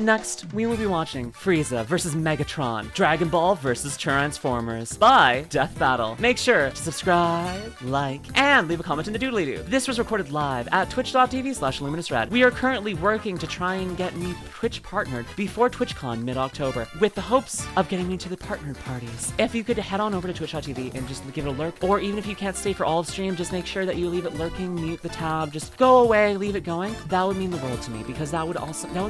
Next, we will be watching Frieza vs. Megatron, Dragon Ball vs. Transformers by Death Battle. Make sure to subscribe, like, and leave a comment in the doodly-doo. This was recorded live at twitch.tv/LuminusRed. We are currently working to try and get me Twitch partnered before TwitchCon mid-October, with the hopes of getting me to the partnered parties. If you could head on over to twitch.tv and just give it a lurk, or even if you can't stay for all of stream, just make sure that you leave it lurking, mute the tab, just go away, leave it going. That would mean the world to me, because that would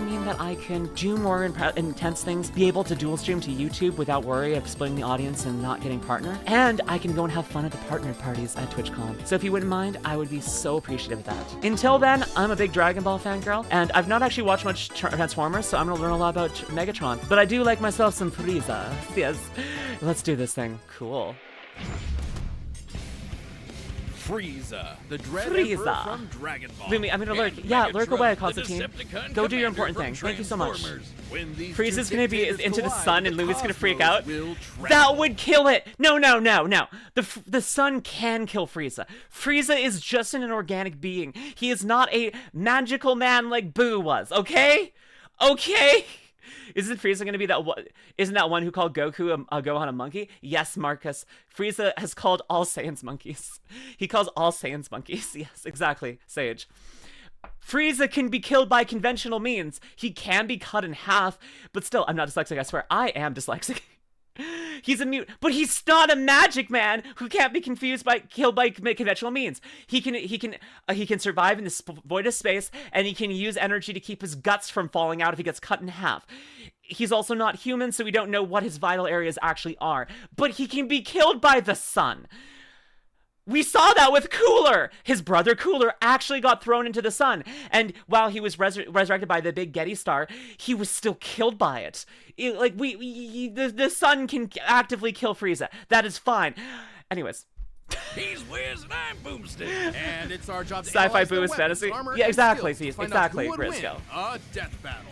mean that I can do more intense things, be able to dual stream to YouTube without worry of splitting the audience and not getting partner, and I can go and have fun at the partnered parties at TwitchCon. So if you wouldn't mind, I would be so appreciative of that. Until then, I'm a big Dragon Ball fangirl, and I've not actually watched much Transformers, so I'm gonna learn a lot about Megatron, but I do like myself some Frieza. Yes, let's do this thing. Cool. Frieza, the Dread Emperor from Dragon Ball. Lumi, I'm gonna lurk. Yeah, lurk away, Constantine. Go do your important thing. Thank you so much. Frieza's gonna be into the sun and Lumi's gonna freak out. That would kill it! No. The sun can kill Frieza. Frieza is just an organic being. He is not a magical man like Boo was, okay? Okay? Isn't Frieza going to be that one? Isn't that one who called Goku a Gohan a monkey? Yes, Marcus. Frieza has called all Saiyans monkeys. He calls all Saiyans monkeys. Yes, exactly. Sage. Frieza can be killed by conventional means. He can be cut in half, but still, I'm not dyslexic, I swear. I am dyslexic. He's a mute, but he's not a magic man who can't be killed by conventional means. He can survive in this void of space, and he can use energy to keep his guts from falling out if he gets cut in half. He's also not human, so we don't know what his vital areas actually are, but he can be killed by the sun. We saw that with Cooler! His brother Cooler actually got thrown into the sun, and while he was resurrected by the big Getty star, he was still killed by it. The sun can actively kill Frieza. That is fine. Anyways. He's Wiz and I'm Boomstick. And it's our job to Sci-fi Boo is fantasy. Yeah, exactly, exactly, Grisco. A death battle.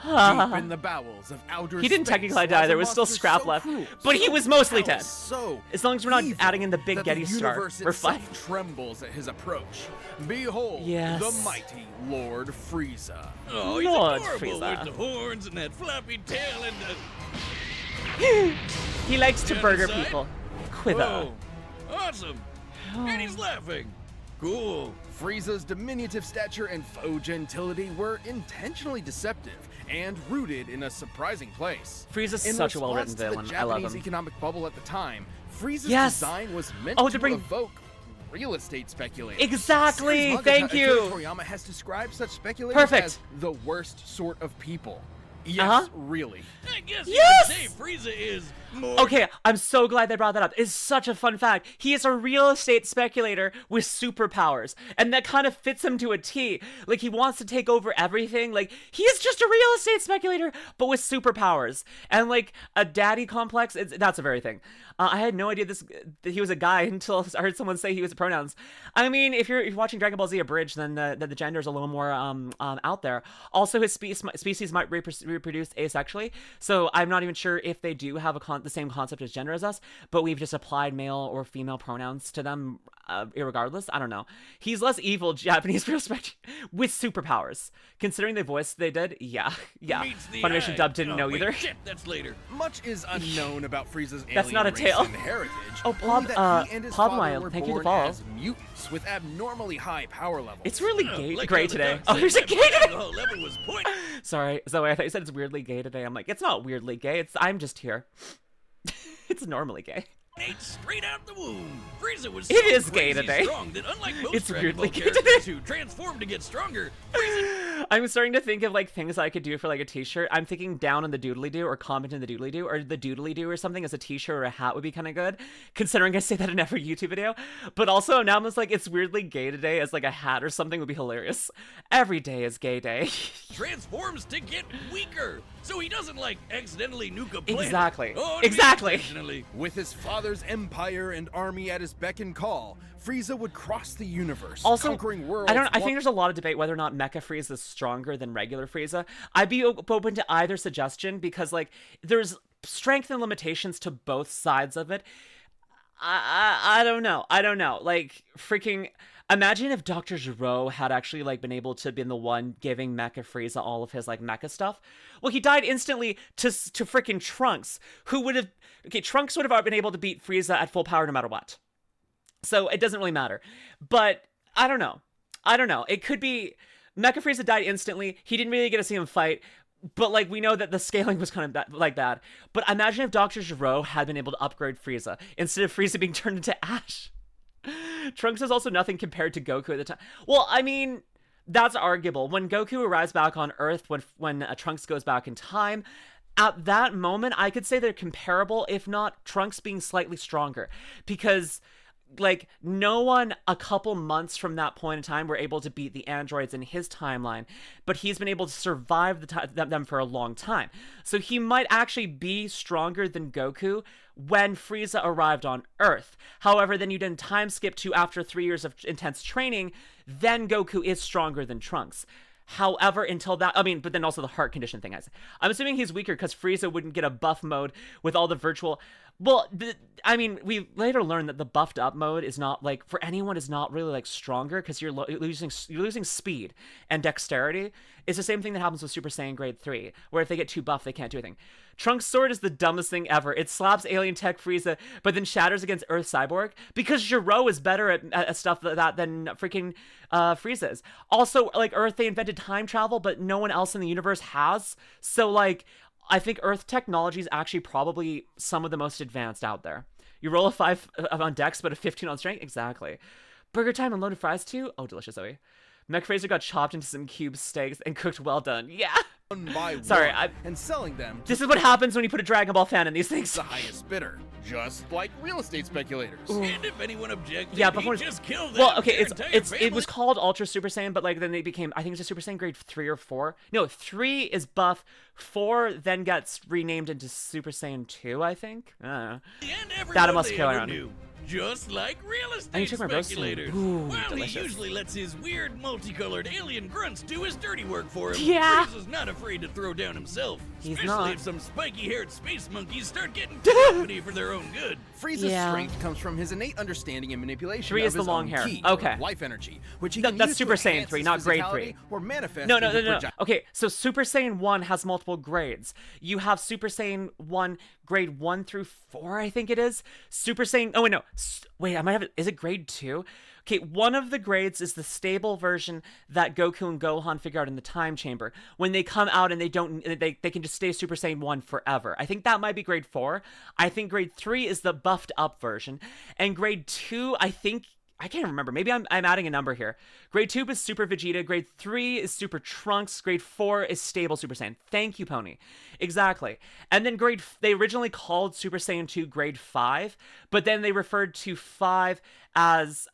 Deep in the bowels of outer he didn't space technically die, there was still scrap left, but he was mostly dead. So as long as we're not adding in the big Getty star, we're fine. Trembles at his approach. Behold, yes. The mighty Lord Frieza. Oh, he's Lord adorable Frieza. with the horns and that floppy tail and the... He likes to burger inside? people. Quiver. Oh, awesome. And he's laughing. Cool. Frieza's diminutive stature and faux gentility were intentionally deceptive and rooted in a surprising place. Frieza's such a well-written villain. I love him. In the Japanese economic bubble at the time, Frieza's yes. design was meant to to evoke real estate speculators. Exactly. Thank you. Toriyama has described such speculators as the worst sort of people. Yes, really. I guess yes! you could say Frieza is more... Okay, I'm so glad they brought that up. It's such a fun fact. He is a real estate speculator with superpowers, and that kind of fits him to a T. Like, he wants to take over everything. Like, he is just a real estate speculator, but with superpowers. And, like, a daddy complex, that's a very thing. I had no idea that he was a guy until I heard someone say he was pronouns. I mean, if you're watching Dragon Ball Z Abridged, then the gender is a little more out there. Also, his species might reproduce asexually, so I'm not even sure if they do have the same concept as gender as us, but we've just applied male or female pronouns to them irregardless. I don't know. He's less evil Japanese perspective with superpowers. Considering the voice they did, yeah. Funimation dub didn't know either. Shit, that's later. Much is unknown about Frieza's that's alien not a race tale. and heritage. Oh, Pablo, thank you to follow. As mutants with abnormally high power levels. It's really Like gray how the today. doc Oh, said there's a that gay today. alcohol level was point. Sorry, Zoe, I thought you said it's weirdly gay today. I'm like, it's not weirdly gay. I'm just here. It's normally gay. Ate straight out the womb. Frieza was It is gay crazy today. strong that unlike most It's Dragon Ball weirdly gay characters who transform to get stronger, Frieza... I'm starting to think of like things I could do for like a t-shirt. I'm thinking down on the doodly-doo or comment in the doodly-doo or the doodly-doo or something as a t-shirt or a hat would be kind of good, considering I say that in every YouTube video. But also now I'm just like, it's weirdly gay today as like a hat or something would be hilarious. Every day is gay day. transforms to get weaker, so he doesn't like accidentally nuke a planet. Exactly. Oh, exactly. Accidentally. With his father's empire and army at his beck and call, Frieza would cross the universe, also, conquering worlds. I think there's a lot of debate whether or not Mecha Frieza is stronger than regular Frieza. I'd be open to either suggestion because, like, there's strength and limitations to both sides of it. I don't know. Like, freaking... Imagine if Dr. Gero had actually like been able to been the one giving Mecha Frieza all of his like mecha stuff. Well, he died instantly to freaking Trunks, who would have Trunks would have been able to beat Frieza at full power no matter what. So it doesn't really matter. But I don't know. It could be Mecha Frieza died instantly. He didn't really get to see him fight. But, like, we know that the scaling was kind of bad. But imagine if Dr. Gero had been able to upgrade Frieza instead of Frieza being turned into ash. Trunks is also nothing compared to Goku at the time. Well, I mean, that's arguable. When Goku arrives back on Earth, when Trunks goes back in time, at that moment, I could say they're comparable, if not Trunks being slightly stronger. Because, like, no one a couple months from that point in time were able to beat the androids in his timeline, but he's been able to survive them for a long time. So he might actually be stronger than Goku when Frieza arrived on Earth. However, then you then time skip to after 3 years of intense training, then Goku is stronger than Trunks. However, until that, I mean, but then also the heart condition thing. I'm assuming he's weaker because Frieza wouldn't get a buff mode with all the virtual. Well, I mean, we later learned that the buffed up mode is not like for anyone is not really like stronger because you're losing speed and dexterity. It's the same thing that happens with Super Saiyan Grade 3, where if they get too buff, they can't do anything. Trunks' sword is the dumbest thing ever. It slaps alien tech Frieza, but then shatters against Earth Cyborg because Gero is better at stuff like that than freaking Frieza is. Also, like Earth, they invented time travel, but no one else in the universe has. So, like, I think Earth technology is actually probably some of the most advanced out there. You roll a 5 on Dex, but a 15 on Strength? Exactly. Burger time and loaded fries too? Oh, delicious, Zoe. Mech Fraser got chopped into some cube steaks and cooked well done. Yeah. Sorry, and selling them. This is what happens when you put a Dragon Ball fan in these things. The highest bidder, just like real estate speculators. Ooh. And if anyone objected, yeah, before just kill them. Well, okay, it was called Ultra Super Saiyan, but like then they became, I think it's a Super Saiyan Grade 3 or 4. No, 3 is buff. 4 then gets renamed into Super Saiyan 2, I think. I don't know. That must kill around. Just like real estate speculators. Ooh, While delicious. he usually lets his weird, multicolored alien grunts do his dirty work for him, yeah. Frieza's not afraid to throw down himself. He's especially not. if some spiky-haired space monkeys start getting company for their own good. Frieza's strength comes from his innate understanding and manipulation 3 of is the his long own hair. ki, Okay. life energy, which he can that's use Super to Saiyan enhance 3, his not Grade physicality 3. Or manifest No. into Okay, so Super Saiyan 1 has multiple grades. You have Super Saiyan 1 Grade 1 through 4, I think it is. Super Saiyan... Oh, wait, no. Wait, I might have it. Is it Grade 2? Okay, one of the grades is the stable version that Goku and Gohan figure out in the time chamber. When they come out and they can just stay Super Saiyan 1 forever. I think that might be Grade 4. I think Grade 3 is the buffed up version. And Grade 2, I think... I can't remember. Maybe I'm adding a number here. Grade 2 is Super Vegeta. Grade 3 is Super Trunks. Grade 4 is Stable Super Saiyan. Thank you, Pony. Exactly. And then they originally called Super Saiyan 2 Grade 5, but then they referred to 5 as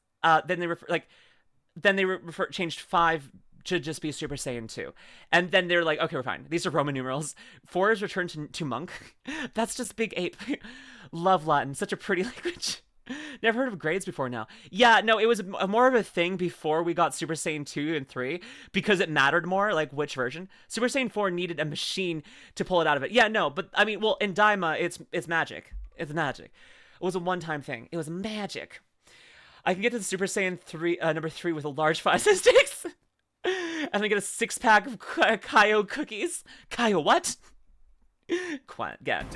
changed 5 to just be Super Saiyan 2. And then they're like, okay, we're fine. These are Roman numerals. 4 is returned to monk. That's just big ape. Love Latin. Such a pretty language. Never heard of grades before now. Yeah, no, it was more of a thing before we got Super Saiyan 2 and 3 because it mattered more, like which version. Super Saiyan 4 needed a machine to pull it out of it. Yeah, no, but I mean, well, in Daima, it's magic. It's magic. It was a one-time thing. It was magic. I can get to the Super Saiyan 3, number 3 with a large 5 sticks. And then get a 6-pack of Kaio cookies. Kaio what?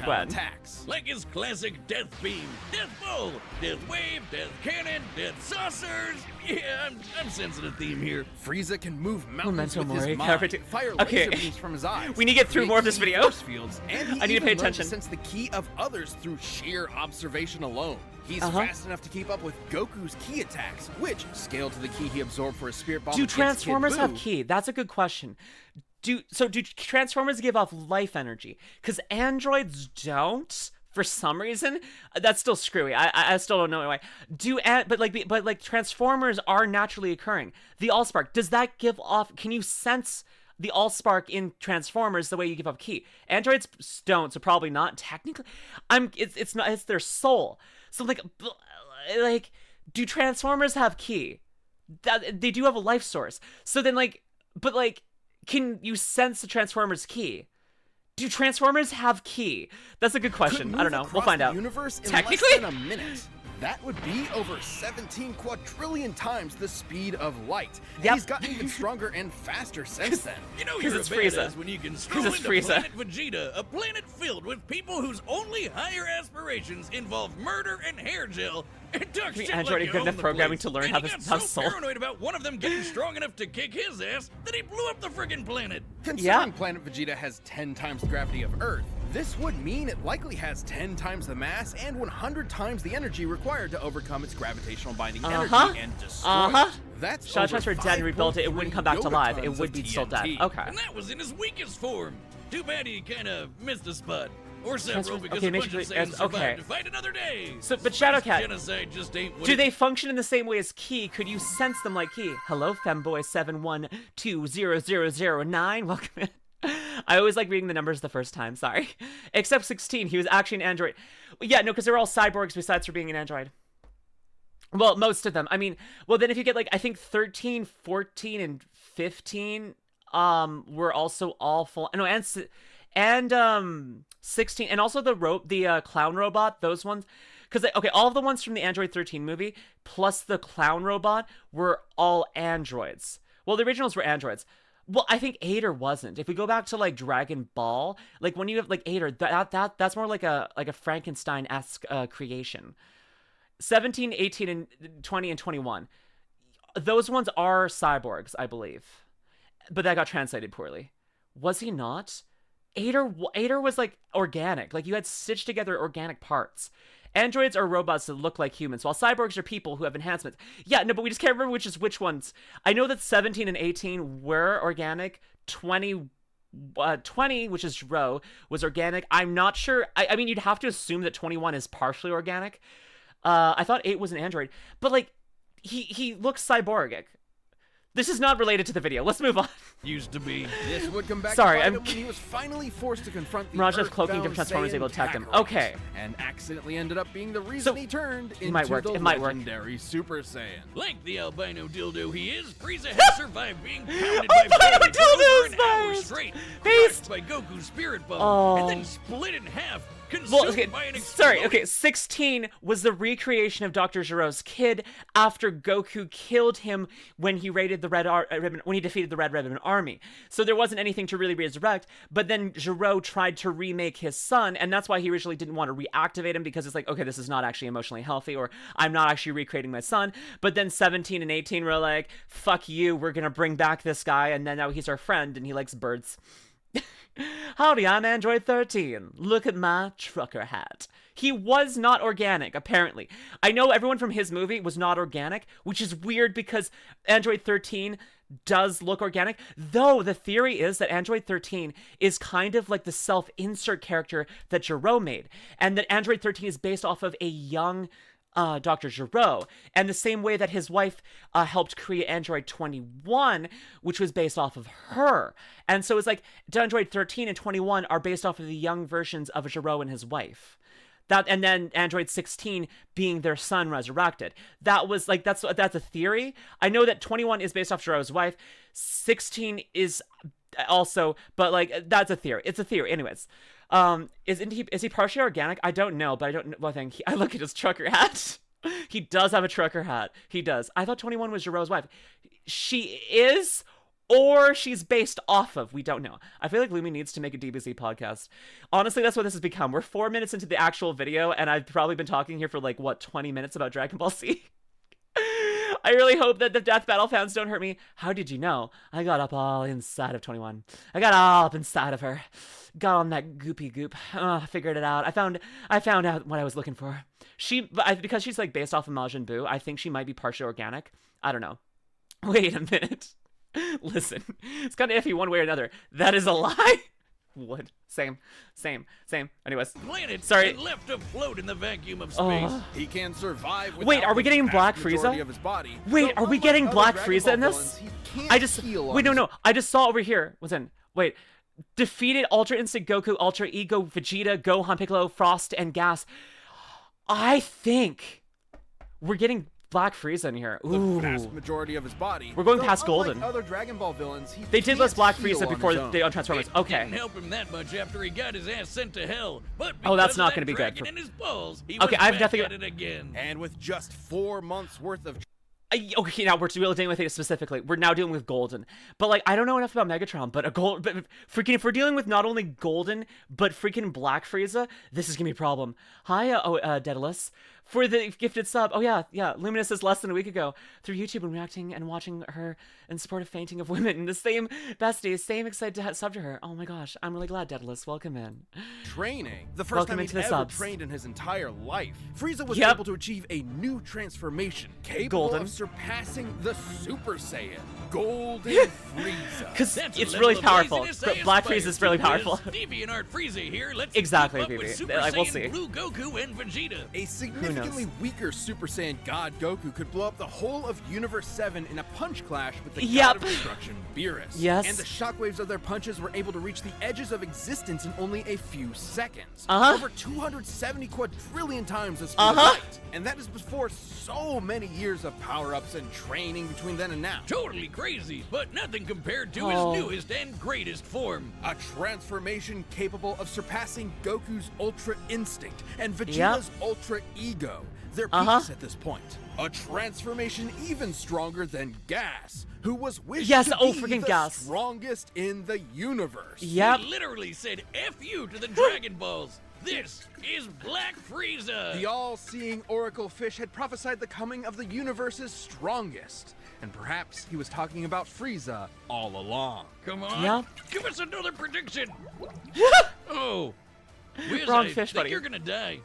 Attacks. Like his classic Death Beam, Death Bowl, Death Wave, Death Cannon, Death Saucers. Yeah, I'm sensing a theme here. Frieza can move mountains with Mori. his mind, fire laser beams from his eyes. We need to get through more of this video. Force fields, and he I need to pay even learned attention. to sense the ki of others through sheer observation alone. He's fast enough to keep up with Goku's ki attacks, which scale to the ki he absorbed for his spirit bomb. Do Transformers have ki? That's a good question. Do Transformers give off life energy? Because androids don't, for some reason. That's still screwy. I still don't know why. But Transformers are naturally occurring. The Allspark, does that give off? Can you sense the Allspark in Transformers the way you give off ki? Androids don't, so probably not. Technically, it's not. It's their soul. So like, do Transformers have ki? They do have a life source. So then can you sense the Transformers ki? Do Transformers have ki? That's a good question. I don't know. We'll find out. Universe in Technically, less than a minute. That would be over 17 quadrillion times the speed of light. And Yep. he's gotten even stronger and faster since then. You know you're a it's Frieza. badass when you can stroll it's into Frieza. Planet Vegeta, a planet filled with people whose only higher aspirations involve murder and hair gel, and talk shit Android like had you good own enough the programming place. to learn And how he to got have so soul. paranoid about one of them getting strong enough to kick his ass that he blew up the friggin' planet. Considering Planet Vegeta has 10 times the gravity of Earth, this would mean it likely has 10 times the mass and 100 times the energy required to overcome its gravitational binding energy and destroy it. That's Shot transfer dead and rebuilt it. It wouldn't come back to life. It would be still dead. Okay. And that was in his weakest form. Too bad he kind of missed a spot. Or Transfer- several, because okay, a bunch of basically- Saiyans survived okay. to fight another day. So, but Shadowcat, Genocide just ain't what do it- they function in the same way as Ki? Could you sense them like Ki? Hello, femboy71200009. Welcome in. I always like reading the numbers the first time, sorry. Except 16, he was actually an android. Yeah, no, because they're all cyborgs besides for being an android. Well, most of them. I mean, well, then if you get, like, I think 13, 14, and 15 were also all full... No, and 16, and also the clown robot, those ones... Because, okay, all of the ones from the Android 13 movie, plus the clown robot, were all androids. Well, the originals were androids. Well, I think Ader wasn't. If we go back to, like, Dragon Ball, like, when you have, like, Ader, that's more like a Frankenstein-esque creation. 17, 18, and 20, and 21. Those ones are cyborgs, I believe. But that got translated poorly. Was he not? Ader was, like, organic. Like, you had stitched together organic parts. Androids are robots that look like humans, while cyborgs are people who have enhancements. Yeah, no, but we just can't remember which ones. I know that 17 and 18 were organic. 20, which is Ro, was organic. I'm not sure. I mean, you'd have to assume that 21 is partially organic. I thought 8 was an android. But, like, he looks cyborgic. This is not related to the video. Let's move on. Used to be. This would come back Sorry, to bite I'm- him when he was finally forced to confront the Mirage of cloaking Earthbound different Transformers Saiyan able to attack him. Kakarot, Okay. and accidentally ended up being the reason So, he turned into might work. the It might work. legendary Super Saiyan. Like the albino dildo he is, Frieza has survived being pounded by Albino Vegeta dildo for is an hour best. straight, Beast. crushed by Goku's spirit bomb, Oh. and then split in half, consumed Well, okay, by an sorry, exploding- okay, 16 was the recreation of Dr. Giro's kid after Goku killed him when he raided the when he defeated the Red Ribbon Army. So there wasn't anything to really resurrect, but then Giro tried to remake his son, and that's why he originally didn't want to reactivate him, because it's like, okay, this is not actually emotionally healthy, or I'm not actually recreating my son. But then 17 and 18 were like, fuck you, we're gonna bring back this guy, and then now he's our friend, and he likes birds. Howdy, I'm Android 13. Look at my trucker hat. He was not organic, apparently. I know everyone from his movie was not organic, which is weird because Android 13 does look organic, though the theory is that Android 13 is kind of like the self-insert character that Giro made, and that Android 13 is based off of a young Dr. Giro, and the same way that his wife helped create Android 21, which was based off of her. And so it's like Android 13 and 21 are based off of the young versions of Giro and his wife. That, and then Android 16 being their son resurrected. That was like, that's a theory. I know that 21 is based off Giro's wife. 16 is also, but like, that's a theory. It's a theory. Anyways. Is he partially organic? I don't know, but I don't know. Well, I look at his trucker hat. He does have a trucker hat. He does. I thought 21 was Giro's wife. She is, or she's based off of. We don't know. I feel like Lumi needs to make a DBZ podcast. Honestly, that's what this has become. We're 4 minutes into the actual video, and I've probably been talking here for like, what, 20 minutes about Dragon Ball Z? I really hope that the Death Battle fans don't hurt me. How did you know? I got up all inside of 21. I got all up inside of her. Got on that goopy goop. Figured it out. I found out what I was looking for. Because she's like based off of Majin Buu, I think she might be partially organic. I don't know. Wait a minute. Listen, it's kind of iffy one way or another. That is a lie. Would. Same. Anyways. Planet Sorry. and left afloat in the vacuum of space. He can survive without Wait, are we the getting vast Black majority Frieza? of his body. Wait, So are we unlike getting other Black Dragon Frieza in Ball this? villains, he can't heal on Wait, his no. I just saw over here. Wait. Defeated Ultra Instinct Goku, Ultra Ego Vegeta, Gohan, Piccolo, Frost, and Gas. I think we're getting Black Frieza in here. The Ooh. vast majority of his body. We're going though past unlike Golden. Other Dragon Ball villains, he They did list can't Black heal Frieza on before his own. they on Transformers. It Okay. didn't help him that much after he got his ass sent to hell. But Oh, that's because not of gonna that be good dragon for- in his balls, he Okay, was I've back definitely- at it again. And with just 4 months worth of Okay, now we're dealing with it specifically. We're now dealing with Golden, but like I don't know enough about Megatron. But but freaking if we're dealing with not only Golden but freaking Black Frieza, this is gonna be a problem. Hi, Daedalus, for the gifted sub. Oh yeah, Luminous is less than a week ago through YouTube and reacting and watching her in support of fainting of women. And the same bestie, same excited to sub to her. Oh my gosh, I'm really glad, Daedalus. Welcome in. training. The first Welcome time into he'd the ever subs. trained in his entire life. Frieza was Yep. able to achieve a new transformation, capable Golden. of surpassing the Super Saiyan, Golden Frieza. Because That's a it's level really of powerful. laziness I Black aspire Frieza is really to. powerful. DeviantArt Frieza here. Let's Exactly, keep up with BB. Super Like, we'll Saiyan see. Blue Goku and Vegeta. A significantly weaker Super Saiyan God Goku could blow up the whole of Universe 7 in a punch clash with the Yep. God of Destruction, Beerus. Yes. And the shockwaves of their punches were able to reach the edges of existence in only a few seconds. Uh-huh. Over 270 quadrillion times the speed of Uh-huh. light. And that is before so many years of power-ups and training between then and now. Totally crazy, but nothing compared to Oh. his newest and greatest form. A transformation capable of surpassing Goku's Ultra Instinct and Vegeta's Ultra Ego. Their peaks at this point. A transformation even stronger than Gas, who was wished Yes, to oh, be freaking the Gas. strongest in the universe. Yep. He literally said F you to the Dragon Balls. This is Black Frieza. The all-seeing Oracle Fish had prophesied the coming of the universe's strongest. And perhaps he was talking about Frieza all along. Come on, Yeah. give us another prediction. Oh, Wiz, Wrong I fish, think buddy. you're gonna die.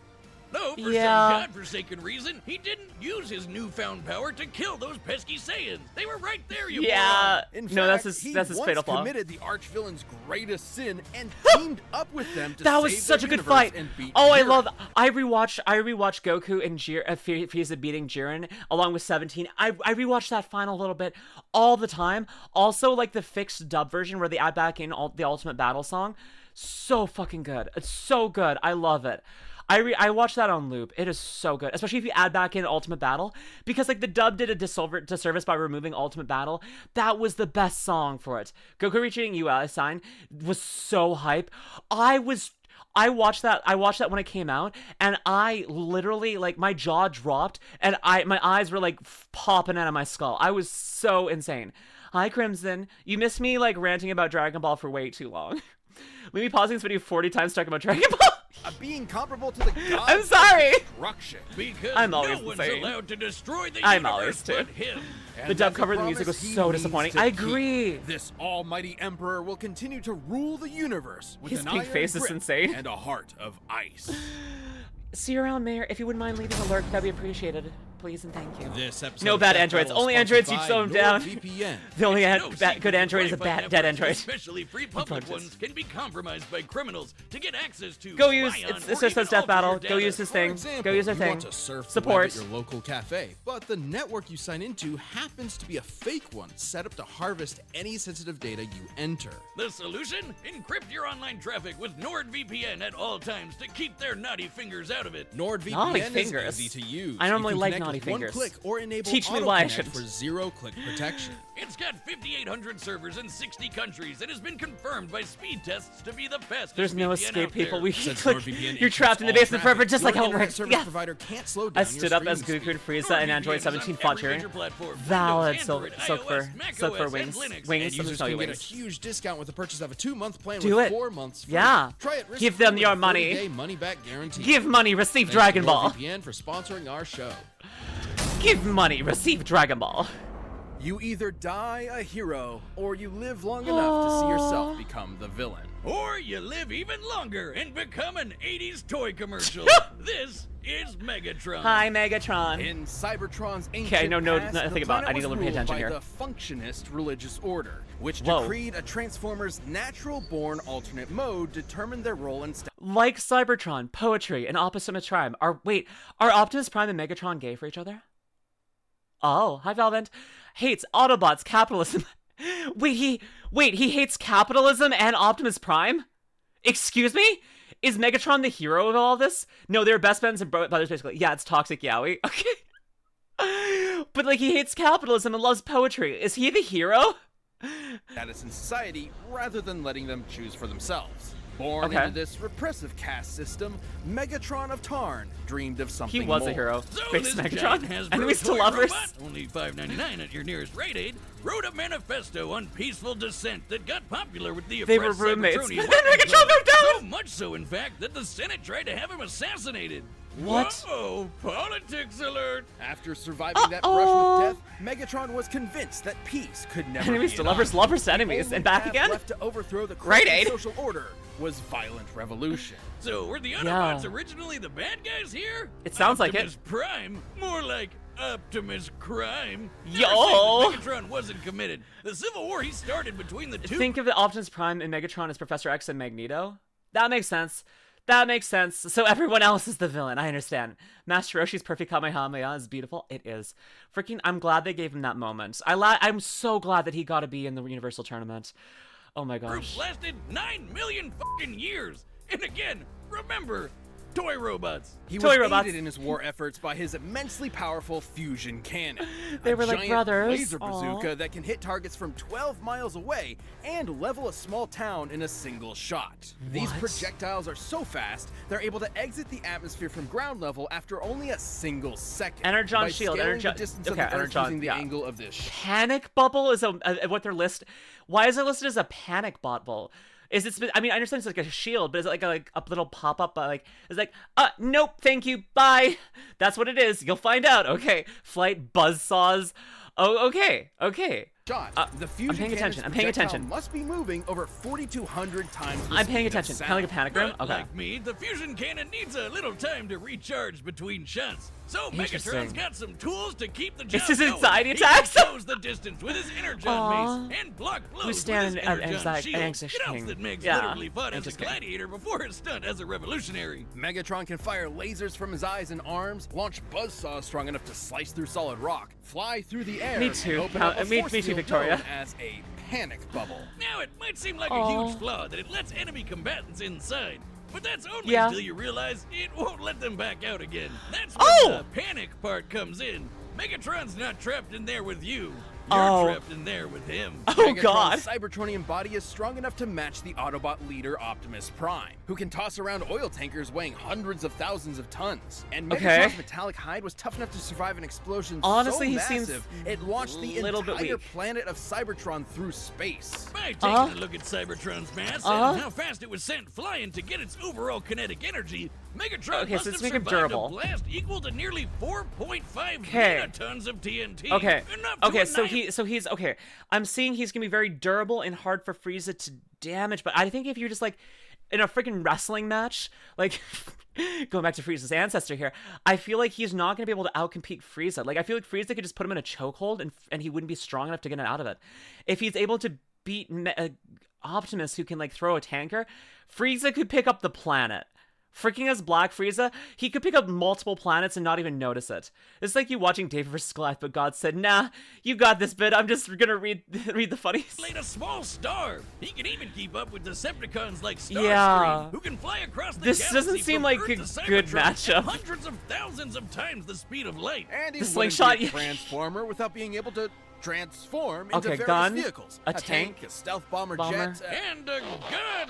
No, for Yeah. some godforsaken reason, he didn't use his newfound power to kill those pesky Saiyans. They were right there, you Yeah. In No, that's fact, his that's his he fatal once flaw. committed the archvillain's greatest sin and teamed up with them to That was save such the a good universe fight. and beat Oh, I Jiren. love. I rewatched Goku and Frieza beating Jiren along with 17. I rewatched that final a little bit all the time. Also, like the fixed dub version where they add back in the Ultimate Battle song. So fucking good. It's so good. I love it. I watched that on loop. It is so good, especially if you add back in Ultimate Battle, because like the dub did a disservice by removing Ultimate Battle. That was the best song for it. Goku reaching U.S. sign was so hype. I watched that when it came out, and I literally like my jaw dropped, and my eyes were like popping out of my skull. I was so insane. Hi Crimson, you missed me like ranting about Dragon Ball for way too long. Let me pausing this video 40 times talking about Dragon Ball. A being comparable to the gods I'm sorry. of destruction. Because I'm no always one's insane. allowed to destroy the I'm universe always too. but him. And The dub that's a cover of the music promise was he so needs disappointing. to I keep. agree. This almighty emperor will continue to rule the universe with His an pink iron face is grip insane. and a heart of ice. See you around, Mayor. If you wouldn't mind leaving a lurk, that'd be appreciated. Please and thank you. This episode No of bad Death androids. Battle is Only sponsored androids, you by slow 'em down. NordVPN. The only No good secret android is a Wi-Fi dead networks, android. Especially free public Apologies. ones can be compromised by criminals to get access to. Go use spy on, it or just even says Death alter Battle. your Go data. use his For thing. example, Go use their you thing. want to surf the Support. web at your local cafe, but the network you sign into happens to be a fake one set up to harvest any sensitive data you enter. The solution? Encrypt your online traffic with NordVPN at all times to keep their naughty fingers out of it. NordVPN Naughty is fingers. easy to use. I normally You can like connect naughty with fingers. One click or enable Teach me why I auto-connect shouldn't. for zero-click protection. It's got 5,800 servers in 60 countries and has been confirmed by speed tests to be the fastest. There's no VPN escape, out there. people. We Since like, NordVPN you're trapped in the encrypts all basement forever, traffic, just like your Elmer. internet service Yeah. provider can't slow I down stood your up as streaming Goku and speed. Frieza and NordVPN Android is on 17 every fought major Jiren. platform, Valid. Windows, So Android, silk iOS, for macOS, wings. and Linux. Wings. And users Let me tell can you get a wings. huge discount with the purchase of a 2-month plan Do with it. 4 months free. Yeah. Try it risk-free Give them with your a money. 30-day money-back guarantee. Give money, receive Thanks Dragon to Ball. NordVPN for sponsoring our show. Give money, receive Dragon Ball. You either die a hero, or you live long enough to see yourself become the villain. Or you live even longer and become an 80s toy commercial. This is Megatron. Hi, Megatron. In Cybertron's ancient Okay, I know past, nothing the about- planet I need to was pay ruled attention by here. the Functionist religious order, which Whoa. decreed a Transformer's natural-born alternate mode determined their role and status. Like Cybertron, poetry, and Optimus Prime. Are Optimus Prime and Megatron gay for each other? Oh, hi Valvent. Hates Autobots, capitalism. Wait, he hates capitalism and Optimus Prime? Excuse me? Is Megatron the hero of all this? No, they're best friends and brothers basically. Yeah, it's toxic yaoi. Okay. But like he hates capitalism and loves poetry. Is he the hero? Status in society rather than letting them choose for themselves. Born Okay. into this repressive caste system, Megatron of Tarn dreamed of something He was more. a hero. So Face this Megatron. giant Hasbro Enemies to toy lovers. robot, only $5.99 at your nearest Rite Aid, wrote a manifesto on peaceful dissent that got popular with the They were oppressed roommates. Cybertronian But then working Megatron class. moved out! So much so, in fact, that the Senate tried to have him assassinated. What? Whoa, politics alert! After surviving that brush with death, Megatron was convinced that peace could never Enemies be to enough. lovers, lovers to The enemies, only and back path again. left to overthrow the Rite corrupt Aid. social order was violent revolution. So were the Autobots originally the bad guys here? It sounds like it. Optimus Prime, more like Optimus Crime. Yo! Never say that Megatron wasn't committed. The Civil War he started between the two. Think of the Optimus Prime and Megatron as Professor X and Magneto. That makes sense. That makes sense. So everyone else is the villain. I understand. Master Roshi's perfect Kamehameha is beautiful. It is. Freaking, I'm glad they gave him that moment. I'm so glad that he got to be in the Universal Tournament. Oh my Proof gosh. lasted 9 million fucking years. And again, remember, toy robots. He Toy was robots. aided in his war efforts by his immensely powerful fusion cannon. They a were like giant brothers. laser Aw. bazooka that can hit targets from 12 miles away and level a small town in a single shot. These What? projectiles are so fast, they're able to exit the atmosphere from ground level after only a single second. Energon by shield, scaling Energon- the distance okay, of the Earth Energon, using the yeah. angle of this shot. Panic bubble is what they're listed. Why is it listed as a panic bubble? Is it? I mean, I understand it's like a shield, but is it like a little pop up? Like it's like, nope, thank you, bye. That's what it is. You'll find out. Okay, flight buzzsaws. Oh, okay. Shot. The fusion I'm paying cannon's attention. I'm paying projectile attention. Must be moving over 4,200 times. The I'm speed paying of attention. sound. Kind of like a panigram. But Okay. like me, the fusion cannon needs a little time to recharge between shots. So Interesting. Megatron's got some tools to keep the job It's his going. anxiety He attacks? can close the distance with his energon Aw. mace and block blows We with stand his an energon anxiety- shield. anxious It helps king. that Megs Yeah, literally fought as a anxious king. gladiator before his stunt as a revolutionary. Megatron can fire lasers from his eyes and arms, launch buzzsaws strong enough to slice through solid rock, fly through the air, Me too. and open up a Me force too, field Victoria. known as a panic bubble. Now, it might seem like Aw. a huge flaw that it lets enemy combatants inside, but that's only Yeah. until you realize it won't let them back out again. That's Oh! when the panic part comes in. Megatron's not trapped in there with you. You're Oh. trapped in there with him. Oh Megatron's God. Cybertronian body is strong enough to match the Autobot leader Optimus Prime, who can toss around oil tankers weighing hundreds of thousands of tons. And Okay. Megatron's metallic hide was tough enough to survive an explosion Honestly, so he seems massive it launched the little bit entire weak. planet of Cybertron through space. By taking Uh-huh. a look at Cybertron's mass Uh-huh. and how fast it was sent flying to get its overall kinetic energy, Megatron Okay, must so have let's make him survived durable. a blast equal to nearly 4.5 Okay. megatons of TNT. Okay. Enough to Okay. So annihilate- he's okay. I'm seeing he's gonna be very durable and hard for Frieza to damage. But I think if you're just like in a freaking wrestling match, like going back to Frieza's ancestor here, I feel like he's not gonna be able to outcompete Frieza. Like I feel like Frieza could just put him in a chokehold and he wouldn't be strong enough to get out of it. If he's able to beat Optimus, who can like throw a tanker, Frieza could pick up the planet. Freaking as Black Frieza, he could pick up multiple planets and not even notice it. It's like you watching David vs. Goliath, but God said, nah, you got this bit. I'm just gonna read the funnies. Laid a small star. He can even keep up with Decepticons like Starscream, Yeah. who can fly across the This galaxy doesn't seem from like Earth a to good Cybertron matchup. at hundreds of thousands of times the speed of light. And he The wouldn't slingshot- be a transformer without being able to transform into Okay, various gun, vehicles. a tank, a stealth bomber, bomber. jet, And a gun!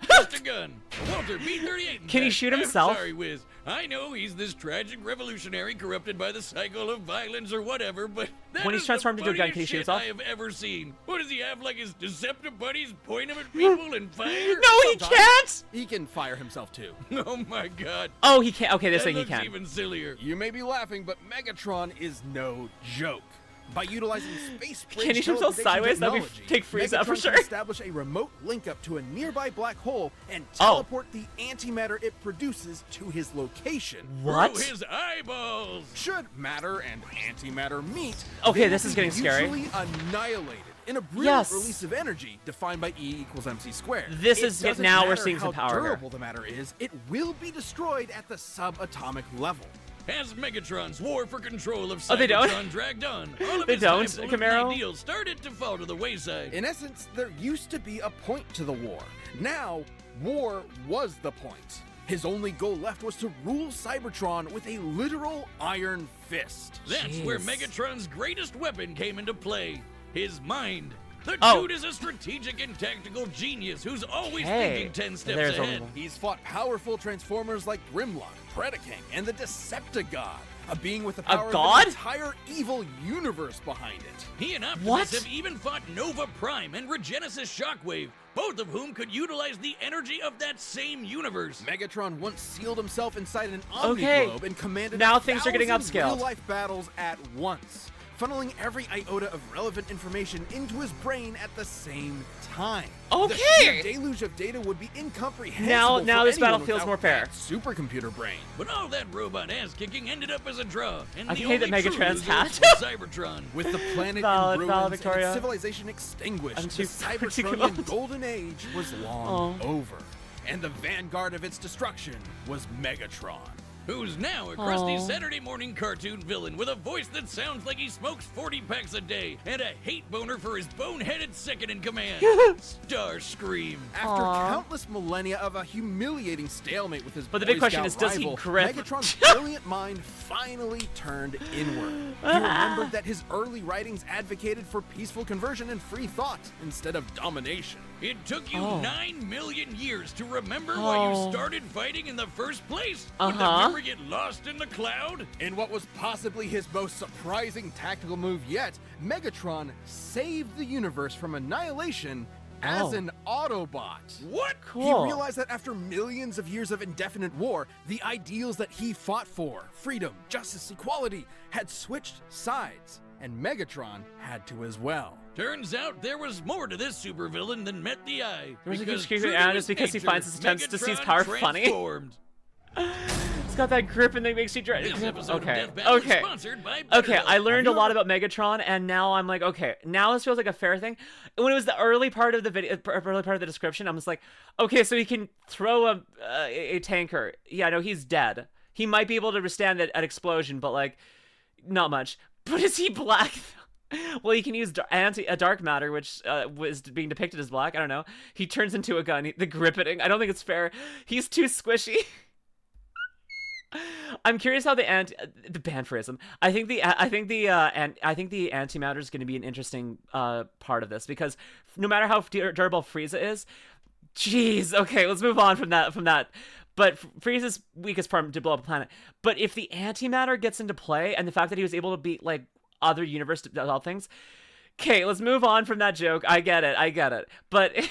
Just a gun. Walter B-38. in Can he fact. shoot I'm himself? sorry, Wiz. I know he's this tragic revolutionary corrupted by the cycle of violence or whatever, but that When he's is transformed the into a gun, can he funniest shoot shit himself? I have ever seen. What does he have, like his Deceptive buddies point him at people and fire? No, he Sometimes. can't! he can fire himself too. Oh my god. Oh, he can't. Okay, this That thing he looks can. even sillier. You may be laughing, but Megatron is no joke. By utilizing space Can he shoot himself sideways? That'd be take Frieza out for Megatron sure. can establish a remote link up to a nearby black hole and Oh. teleport the antimatter it produces to his location. What? Through his eyeballs. Should matter and antimatter meet, Okay, they this will is be getting scary. mutually annihilated in a brilliant Yes. release of energy defined by E = mc squared. This It is- doesn't now we're matter seeing some how power here. durable the matter is, it will be destroyed at the subatomic level. As Megatron's war for control of Oh, they don't? Cybertron dragged on, all of They his don't, highfalutin Camaro? ideals started to fall to the wayside. In essence, there used to be a point to the war. Now, war was the point. His only goal left was to rule Cybertron with a literal iron fist. That's where Megatron's greatest weapon came into play. His mind. The Oh. dude is a strategic and tactical genius who's always thinking 10 steps There's ahead. He's fought powerful Transformers like Grimlock, Predaking, and the Decepticon, a being with the power of god? an entire evil universe behind it. He and Optimus What? have even fought Nova Prime and Regenesis Shockwave, both of whom could utilize the energy of that same universe. Megatron once sealed himself inside an Okay, Omniglobe and commanded now things are getting 1,000 upscaled. real-life battles at once, funneling every iota of relevant information into his brain at the same time. Okay. The sheer deluge of data would be incomprehensible. Now for this battle anyone feels without more fair. that supercomputer brain. But all that robot ass kicking ended up as a draw, and I the hate that only true Megatron's loser hat. was Cybertron. With the planet Valid, in valid, ruins Victoria. and its civilization extinguished, I'm the too Cybertronian cute. golden age was long over, and the vanguard of its destruction was Megatron. Who's now a crusty Aw. Saturday morning cartoon villain with a voice that sounds like he smokes 40 packs a day and a hate boner for his boneheaded second in command, Starscream. After Aw. countless millennia of a humiliating stalemate with his But the big Boy question Scout is, does he rival, grip? Megatron's brilliant mind finally turned inward. He remembered that his early writings advocated for peaceful conversion and free thought instead of domination. It took you Oh. 9 million years to remember why Oh. you started fighting in the first place. Uh-huh. Would the memory get lost in the cloud? In what was possibly his most surprising tactical move yet, Megatron saved the universe from annihilation as Oh. an Autobot. What? Cool. He realized that after millions of years of indefinite war, the ideals that he fought for, freedom, justice, equality, had switched sides, and Megatron had to as well. Turns out there was more to this supervillain than met the eye. There was a Because huge true to and his it's because he nature, finds his chance to see his Megatron power funny. transformed. It's got that grip and it makes you dread. This episode Okay, of Death Battle is okay. sponsored by Okay, BetterHelp. I learned a Have you lot ever- about Megatron, and now I'm like, okay, now this feels like a fair thing. When it was the early part of the video, early part of the description, I was like, okay, so he can throw a tanker. Yeah, no, he's dead. He might be able to withstand an explosion, but like, not much. But is he black? Well, he can use dark matter, which was being depicted as black. I don't know. He turns into a gun. The grippeting. I don't think it's fair. He's too squishy. I'm curious how the banphorism. I think the antimatter is going to be an interesting part of this, because no matter how durable Frieza is, jeez. Okay, let's move on from that. But Frieza's weakest part to blow up a planet. But if the antimatter gets into play, and the fact that he was able to beat like other universe developed things. Okay, let's move on from that joke. I get it. But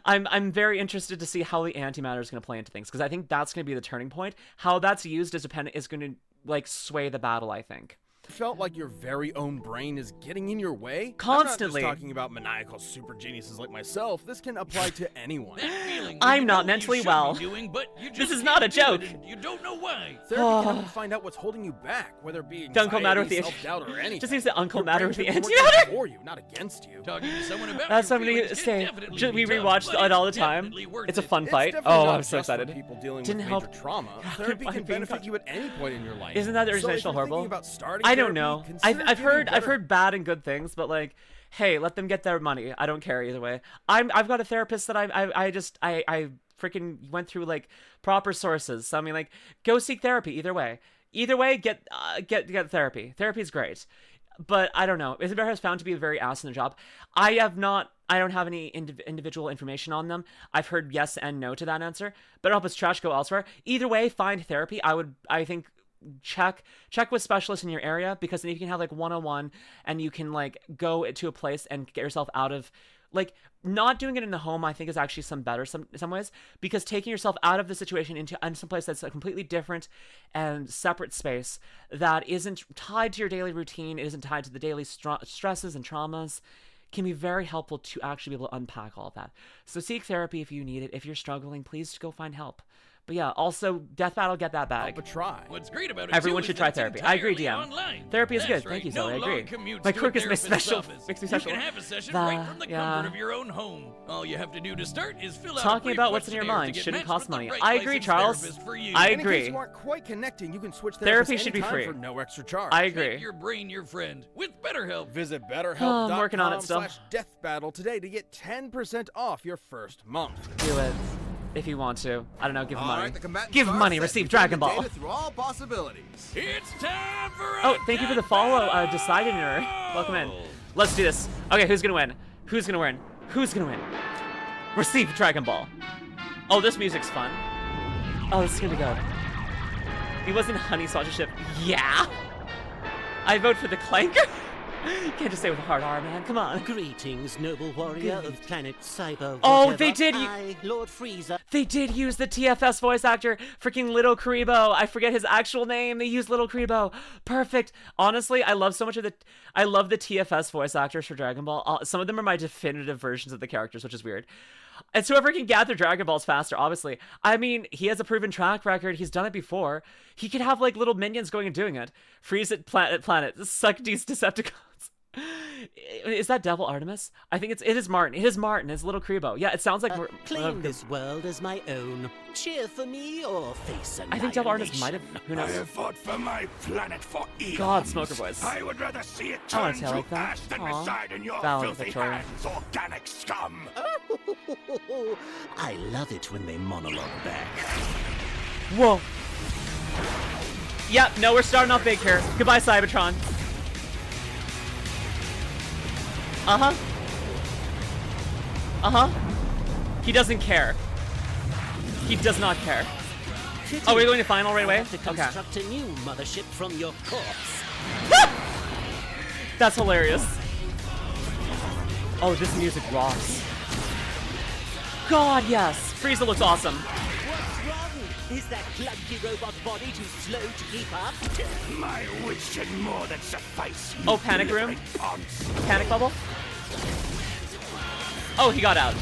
I'm very interested to see how the antimatter is going to play into things, because I think that's going to be the turning point. How that's used is going to like sway the battle, I think. Felt like your very own brain is getting in your way? Constantly. I'm not just talking about maniacal super geniuses like myself. This can apply to anyone. That feeling I'm when you not know what you mentally should well. be doing, but you This just is not a can't do joke. it and you don't know why. Therapy can help you find out what's holding you back, whether it be Uncle Matter with the anxiety, self-doubt, or anything. just needs the Uncle Your Matter brain with the should be antimatter. working for you, not against you. Talking to someone about That's your something feelings to can say. definitely We be tough, rewatched but it all the it's time. definitely worth It's a it. fun It's fight. definitely Oh, not I'm so just for excited. people dealing Didn't with help. major trauma. God, Therapy I'm can being benefit touched. you at any point in your life. Isn't that So if you're organizational thinking horrible? about starting I don't therapy, know. consider I've getting better. heard bad and good things, but like, hey, let them get their money. I don't care either way. I've got a therapist that I freaking went through like proper sources. So I mean, like, go seek therapy. Either way, get therapy. Therapy's great. But I don't know. Isabel has found to be very ass in the job. I don't have any individual information on them. I've heard yes and no to that answer. BetterHelp is trash, go elsewhere. Either way, find therapy. I think check with specialists in your area, because then you can have like one-on-one, and you can like go to a place and get yourself out of like not doing it in the home. I think is actually some ways, because taking yourself out of the situation into some place that's a completely different and separate space that isn't tied to your daily routine, it isn't tied to the daily stresses and traumas, can be very helpful to actually be able to unpack all of that. So seek therapy if you need it. If you're struggling, please go find help. But yeah, also, Death Battle, get that bag. But try. What's great about it Everyone too should is try that it's therapy. I agree, entirely DM. online. Therapy is That's good. Thank right, you, Zoe. no I agree. long commutes My to a quirk is my therapist's special. office. Makes me special. You can have a session The- right from the yeah. comfort of your own home. All you have to do to start is fill out a Talking brief about what's in your questionnaire mind to get shouldn't matched cost with the money. right I agree, licensed Charles. therapist for you. I And in agree. case you aren't quite connecting, you can switch Therapy therapists should be anytime free. for no extra charge. I Make agree. your brain your friend with BetterHelp. Visit I'm working on it still. BetterHelp.com/deathbattle today to get 10% off your first month. Do it. if you want to. I don't know, give him money. Right, the combatants Give him are money, set. receive Return Dragon the Ball. data through all possibilities. It's time for Oh, thank you for the follow, Decidener. Welcome in. Let's do this. Okay, who's gonna win? Who's gonna win? Who's gonna win? Receive Dragon Ball. Oh, this music's fun. Oh, this is gonna be good. He was in Honey sponsorship. Yeah! I vote for the Clanker. You can't just say with a hard R, man. Come on. Greetings, noble warrior of planet Cyber. Oh, whatever. they did. I, Lord Frieza. They did use the TFS voice actor, freaking Little Karibo. I forget his actual name. They used Little Karibo. Perfect. Honestly, I love so much of the. I love the TFS voice actors for Dragon Ball. Some of them are my definitive versions of the characters, which is weird. It's whoever can gather Dragon Balls faster, obviously. I mean, he has a proven track record. He's done it before. He could have like little minions going and doing it. Freeze it, planet. Suck these Decepticons. Is that Devil Artemis? I think it is Martin. It is Martin. It's Little Karibo. Yeah, it sounds like Claim this world as my own. Cheer for me or face annihilation. I think Devil Artemis might have. Who knows? I have fought for my planet for eons. God, Smoker voice. I would rather see it I wanna turn say it to like that. ash than Aw. reside in your Valiant filthy Victoria. hands, organic scum. I love it when they monologue back. Whoa. Yep, no, we're starting off big here. Goodbye, Cybertron. Uh-huh. Uh-huh. He doesn't care. He does not care. Oh, we're going to final right away? I have to construct a new mothership from your corpse. That's hilarious. Oh, this music rocks. God, yes. Frieza looks awesome. What's wrong? Is that clunky robot body too slow to keep up? My wits should more than suffice. Oh, panic room? Little punks. Panic bubble? Oh, he got out.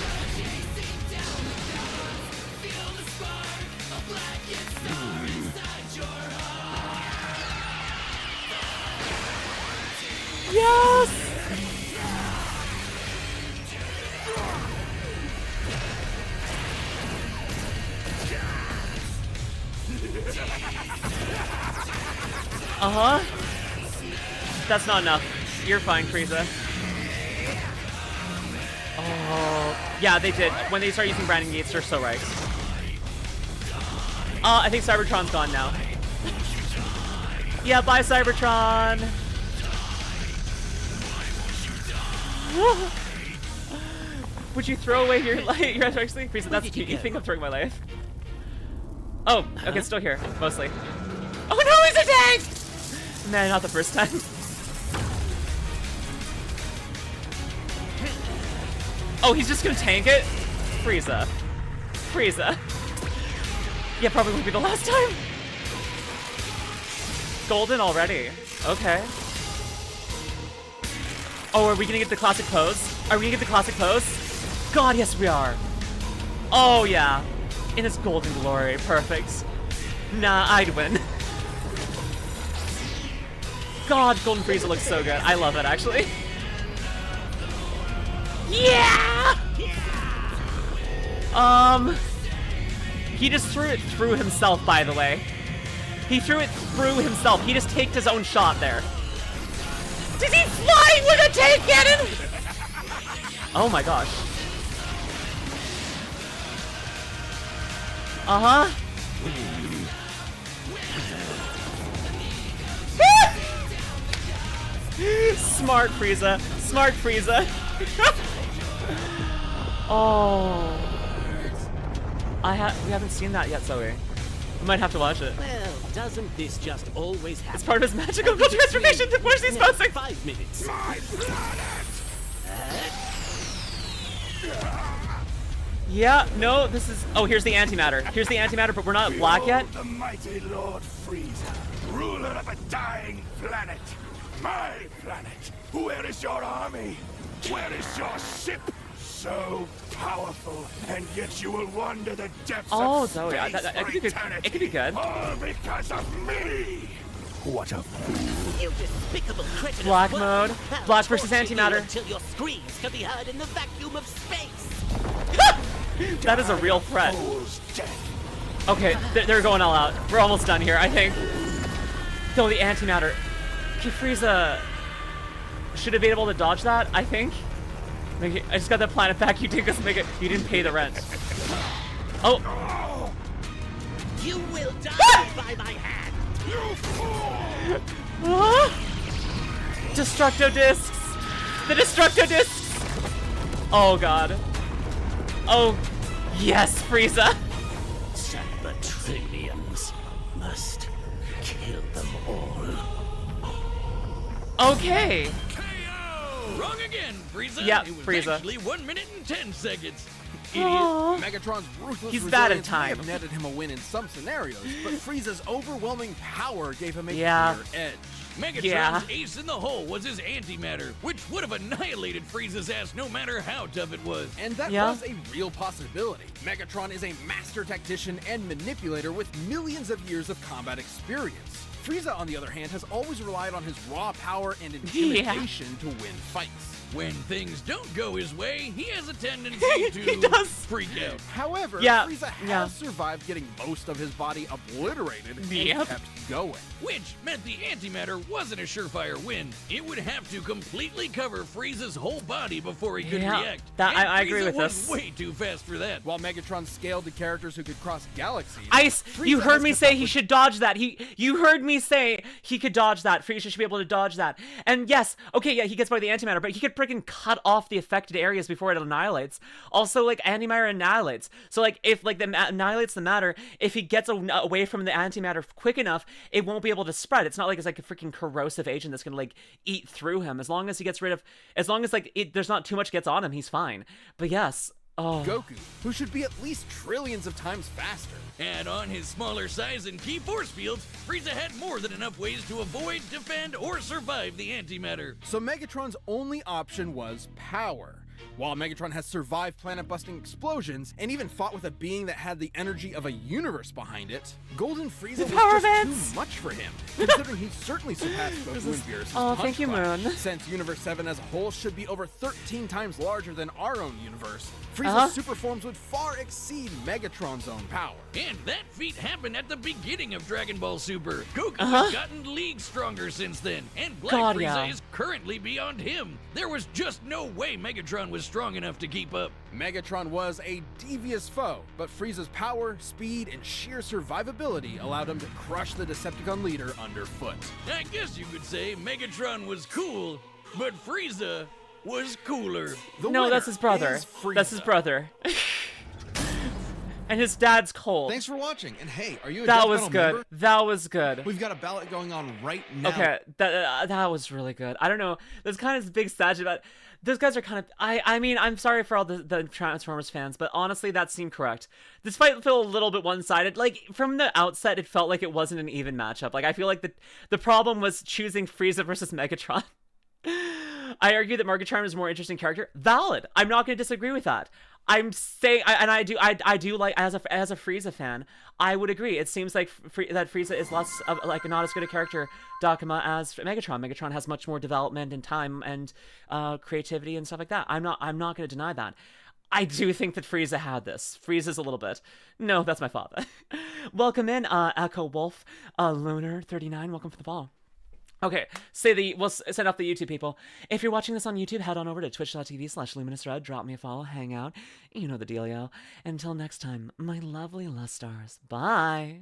Yes! Uh-huh. That's not enough. You're fine, Frieza. Oh, yeah, they did. When they start using branding gates, they're so right. I think Cybertron's gone now. Yeah, bye, Cybertron. Would you throw away your life? You're actually Frieza. That's cute. You think I'm throwing my life? Oh, okay, it's still here, mostly. Oh no, he's a tank! Man, not the first time. Oh, he's just gonna tank it? Frieza. Frieza. Yeah, probably won't be the last time. Golden already. Okay. Oh, are we gonna get the classic pose? Are we gonna get the classic pose? God, yes we are. Oh yeah. In its golden glory. Perfect. Nah, I'd win. God, Golden Frieza looks so good. I love it, actually. Yeah! He just threw it through himself, by the way. He threw it through himself. He just taked his own shot there. Is he flying with a tank cannon? Oh my gosh. Uh-huh. Smart Frieza. Smart Frieza. Oh. We haven't seen that yet, Zoe. We might have to watch it. Well, doesn't this just always happen? It's part of his magical transformation to push these posting. 5 minutes. My planet. Yeah, no, this is... Oh, here's the antimatter. Here's the antimatter, but we're not black yet. Behold the mighty Lord Frieza, ruler of a dying planet. My planet. Where is your army? Where is your ship? So powerful, and yet you will wander the depths Oh, of Zoe, space that for could be good. eternity. It could be good. All because of me. What a fool. You despicable cretinous Black worm. mode. I'll Black versus torture you antimatter. Until your screams can be heard in the vacuum of space. That is a real threat. Fool's death. Okay, they're going all out. We're almost done here, I think. Though the antimatter. Okay, Frieza should have been able to dodge that, I think. I just got that planet back. You didn't pay the rent. Oh. You will die by my hand. You fool! Destructo discs. The Destructo discs. Oh god. Oh yes, Frieza. Sabertrillions must kill them all. Okay. KO! Wrong again, Frieza. Yeah, it was Frieza. actually 1 minute and 10 seconds. Idiot. Aw. Megatron's ruthless He's bad at resilience may time. have netted him a win in some scenarios, but Frieza's overwhelming power gave him a Yeah. clear edge. Megatron's Yeah. ace in the hole was his antimatter, which would have annihilated Frieza's ass no matter how tough it was. And that Yeah. was a real possibility. Megatron is a master tactician and manipulator with millions of years of combat experience. Frieza, on the other hand, has always relied on his raw power and intimidation to win fights. When things don't go his way, he has a tendency to He does. freak out. However, Yeah, Frieza has yeah. survived getting most of his body obliterated and Yep. kept going. Which meant the antimatter wasn't a surefire win. It would have to completely cover Frieza's whole body before he could Yeah, react. that- And I agree Frieza with was this. way too fast for that. While Megatron scaled to characters who could cross galaxies, Ice, you Frieza heard has me kept say up he with- should dodge that. You heard me say he could dodge that. Frieza should be able to dodge that. And yes, okay, yeah, he gets by the antimatter, but he could freaking cut off the affected areas before it annihilates. Also, like, antimatter annihilates. So, like, if, like, annihilates the matter, if he gets away from the antimatter quick enough, it won't be able to spread. It's not like it's like a freaking corrosive agent that's gonna, like, eat through him. As long as he gets rid of, as long as, like, there's not too much gets on him, he's fine. But yes, oh. Goku, who should be at least trillions of times faster. And on his smaller size and key force fields, Frieza had more than enough ways to avoid, defend, or survive the antimatter. So Megatron's only option was power. While Megatron has survived planet-busting explosions and even fought with a being that had the energy of a universe behind it, Golden Frieza was power just vents! too much for him, considering he certainly surpassed Goku and Beerus' Oh, Punch thank you, Clash. Moon. Since Universe 7 as a whole should be over 13 times larger than our own universe, Frieza's super forms would far exceed Megatron's own power. And that feat happened at the beginning of Dragon Ball Super. Goku has gotten leagues stronger since then, and Black God, Frieza yeah. is currently beyond him. There was just no way Megatron was strong enough to keep up. Megatron was a devious foe, but Frieza's power, speed, and sheer survivability allowed him to crush the Decepticon leader underfoot. I guess you could say Megatron was cool, but Frieza was cooler. The No, winner that's his brother. is Frieza. That's his brother. And his dad's cold. Thanks for watching. And hey, are you a That Death was Metal good. member? That was good. We've got a ballot going on right now. Okay, that was really good. I don't know. There's kind of this big sadge about. Those guys are kind of. I mean, I'm sorry for all the Transformers fans, but honestly, that seemed correct. This fight felt a little bit one-sided. Like from the outset, it felt like it wasn't an even matchup. Like I feel like the problem was choosing Frieza versus Megatron. I argue that Megatron is a more interesting character. Valid. I'm not going to disagree with that. I'm saying, I do like as a Frieza fan, I would agree. It seems like that Frieza is less of like not as good a character Dakima as Megatron. Megatron has much more development and time and creativity and stuff like that. I'm not going to deny that. I do think that Frieza had this. Frieza's a little bit. No, that's my father. Welcome in, Echo Wolf, Lunar 39. Welcome for the ball. Okay, we'll send off the YouTube people. If you're watching this on YouTube, head on over to twitch.tv/LuminusRed. Drop me a follow, hang out. You know the dealio. Until next time, my lovely Lustars. Bye.